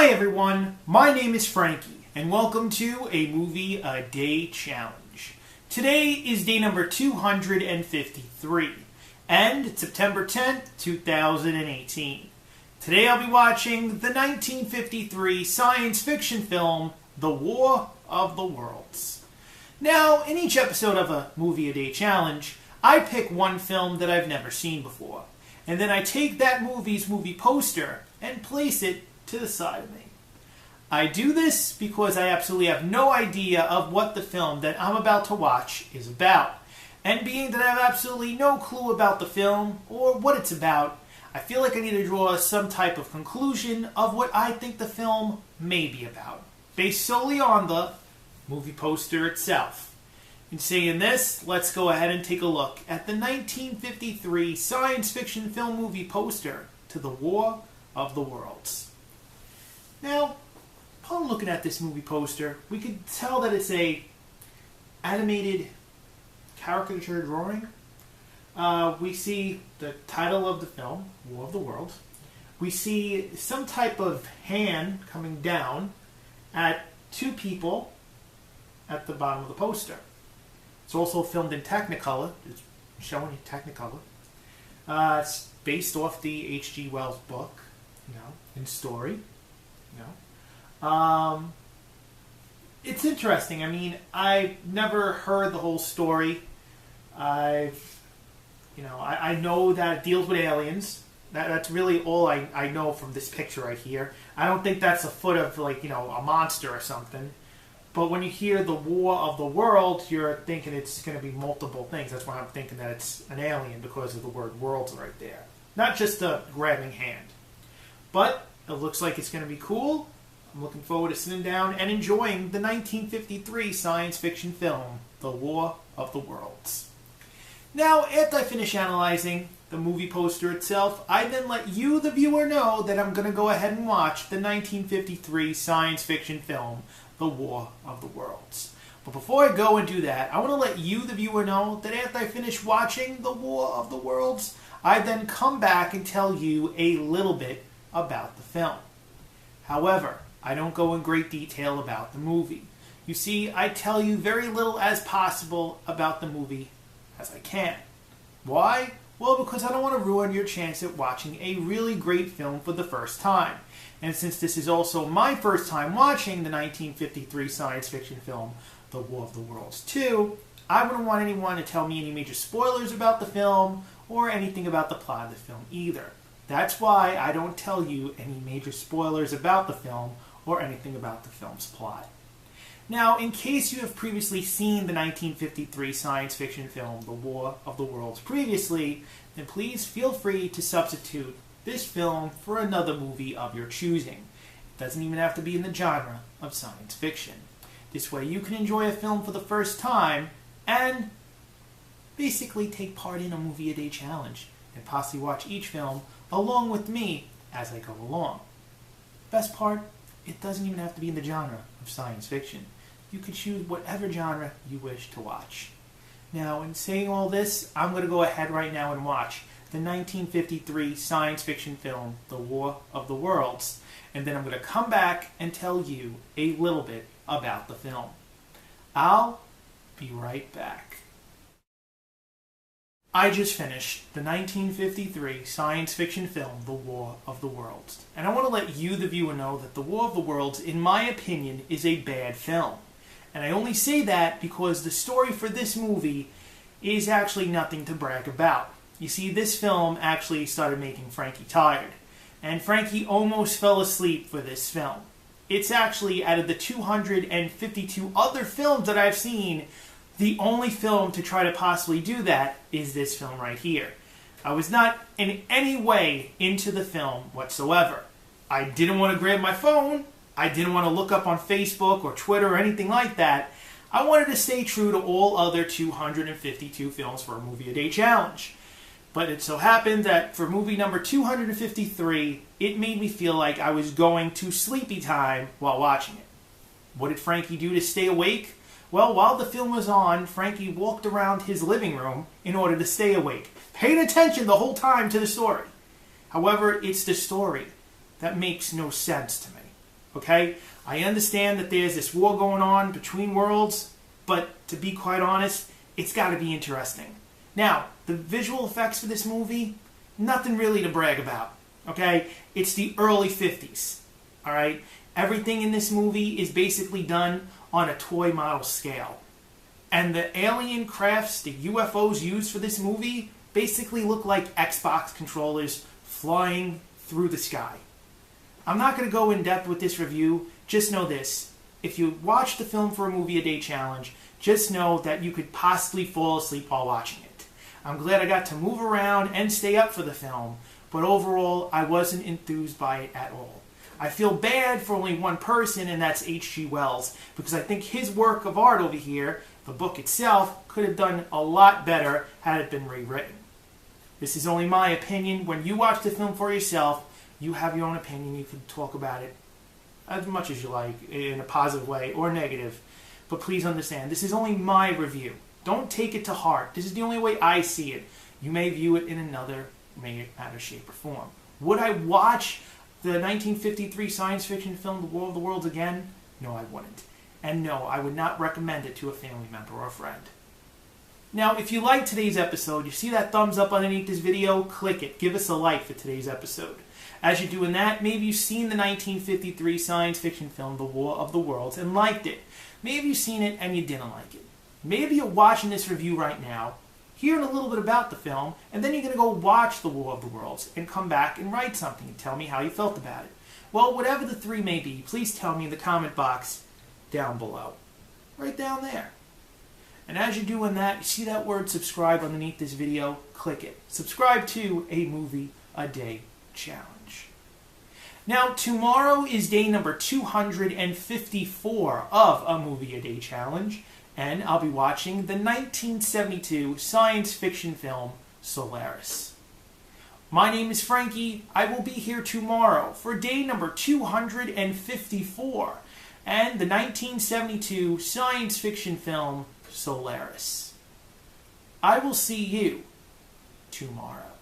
Hi everyone, my name is Frankie, and welcome to a Movie a Day Challenge. Today is day number 253, and it's September 10th, 2018. Today I'll be watching the 1953 science fiction film, The War of the Worlds. Now, in each episode of a Movie a Day Challenge, I pick one film that I've never seen before, and then I take that movie's movie poster and place it to the side of me. I do this because I absolutely have no idea of what the film that I'm about to watch is about. And being that I have absolutely no clue about the film or what it's about, I feel like I need to draw some type of conclusion of what I think the film may be about, based solely on the movie poster itself. In saying this, let's go ahead and take a look at the 1953 science fiction film movie poster to The War of the Worlds. Now, upon looking at this movie poster, we can tell that it's a animated caricature drawing. We see the title of the film, War of the Worlds. We see some type of hand coming down at two people at the bottom of the poster. It's also filmed in Technicolor. It's showing in Technicolor. It's based off the H.G. Wells book, and story. It's interesting. I mean, I've never heard the whole story. I know that it deals with aliens. That's really all I know from this picture right here. I don't think that's a foot of, a monster or something. But when you hear the War of the Worlds, you're thinking it's going to be multiple things. That's why I'm thinking that it's an alien because of the word worlds right there. Not just a grabbing hand. But it looks like it's going to be cool. I'm looking forward to sitting down and enjoying the 1953 science fiction film, The War of the Worlds. Now, after I finish analyzing the movie poster itself, I then let you, the viewer, know that I'm going to go ahead and watch the 1953 science fiction film, The War of the Worlds. But before I go and do that, I want to let you, the viewer, know that after I finish watching The War of the Worlds, I then come back and tell you a little bit about the film. However, I don't go in great detail about the movie. You see, I tell you very little as possible about the movie as I can. Why? Well, because I don't want to ruin your chance at watching a really great film for the first time. And since this is also my first time watching the 1953 science fiction film, The War of the Worlds 2, I wouldn't want anyone to tell me any major spoilers about the film or anything about the plot of the film either. That's why I don't tell you any major spoilers about the film or anything about the film's plot. Now, in case you have previously seen the 1953 science fiction film, The War of the Worlds, previously, then please feel free to substitute this film for another movie of your choosing. It doesn't even have to be in the genre of science fiction. This way you can enjoy a film for the first time and basically take part in a Movie a Day Challenge and possibly watch each film along with me as I go along. Best part, it doesn't even have to be in the genre of science fiction. You can choose whatever genre you wish to watch. Now, in saying all this, I'm going to go ahead right now and watch the 1953 science fiction film, The War of the Worlds, and then I'm going to come back and tell you a little bit about the film. I'll be right back. I just finished the 1953 science fiction film, The War of the Worlds. And I want to let you, the viewer, know that The War of the Worlds, in my opinion, is a bad film. And I only say that because the story for this movie is actually nothing to brag about. You see, this film actually started making Frankie tired. And Frankie almost fell asleep for this film. It's actually, out of the 252 other films that I've seen, the only film to try to possibly do that is this film right here. I was not in any way into the film whatsoever. I didn't want to grab my phone. I didn't want to look up on Facebook or Twitter or anything like that. I wanted to stay true to all other 252 films for a Movie a Day Challenge. But it so happened that for movie number 253, it made me feel like I was going to sleepy time while watching it. What did Frankie do to stay awake? Well, while the film was on, Frankie walked around his living room in order to stay awake, paying attention the whole time to the story. However, it's the story that makes no sense to me. Okay? I understand that there's this war going on between worlds, but to be quite honest, it's got to be interesting. Now, the visual effects for this movie, nothing really to brag about. Okay? It's the early 50s. Alright? Everything in this movie is basically done on a toy model scale. And the alien crafts, the UFOs used for this movie, basically look like Xbox controllers flying through the sky. I'm not going to go in depth with this review. Just know this. If you watch the film for a movie a day challenge, just know that you could possibly fall asleep while watching it. I'm glad I got to move around and stay up for the film, but overall, I wasn't enthused by it at all. I feel bad for only one person, and that's H.G. Wells, because I think his work of art over here, the book itself, could have done a lot better had it been rewritten. This is only my opinion. When you watch the film for yourself, you have your own opinion. You can talk about it as much as you like, in a positive way or negative. But please understand, this is only my review. Don't take it to heart. This is the only way I see it. You may view it in another manner, shape, or form. Would I watch the 1953 science fiction film, The War of the Worlds, again? No, I wouldn't. And no, I would not recommend it to a family member or a friend. Now, if you liked today's episode, you see that thumbs up underneath this video, click it. Give us a like for today's episode. As you're doing that, maybe you've seen the 1953 science fiction film, The War of the Worlds, and liked it. Maybe you've seen it and you didn't like it. Maybe you're watching this review right now, hearing a little bit about the film, and then you're going to go watch The War of the Worlds and come back and write something and tell me how you felt about it. Well, whatever the three may be, please tell me in the comment box down below. Right down there. And as you're doing that, you see that word subscribe underneath this video? Click it. Subscribe to a Movie a Day Challenge. Now, tomorrow is day number 254 of a Movie a Day Challenge, and I'll be watching the 1972 science fiction film Solaris. My name is Frankie. I will be here tomorrow for day number 254 and the 1972 science fiction film Solaris. I will see you tomorrow.